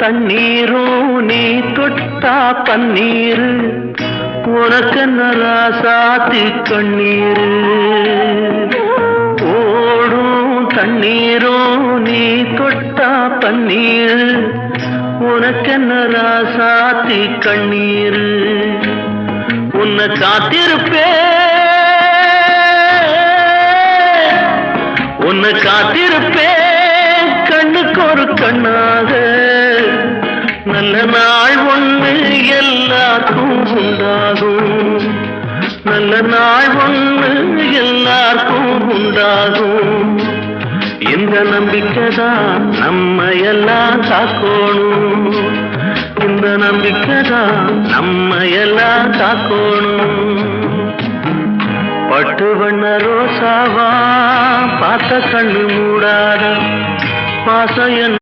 தண்ணீரும் நீ தொட்டா பன்னீரு உனக்கென்ன ராசாத்தி கண்ணீரு ஓடும் தண்ணீரும் நீ தொட்டா பன்னீரு உனக்கென்ன ராசாத்தி கண்ணீரு உன்னை காத்திருப்பேன் கண்ணுக்கு ஒரு கண்ணாக நல்ல நாள் ஒன்று எல்லாருக்கும் உண்டாகும் நல்ல நாள் ஒன்று எல்லாருக்கும் உண்டாகும் இந்த நம்பிக்கைதான் நம்ம எல்லாம் காக்கணும் இந்த நம்பிக்கைதான் நம்ம எல்லாம் காக்கணும் பட்டு வண்ண ரோசாவா பார்த்த கண்ணு மூடாத பாசம்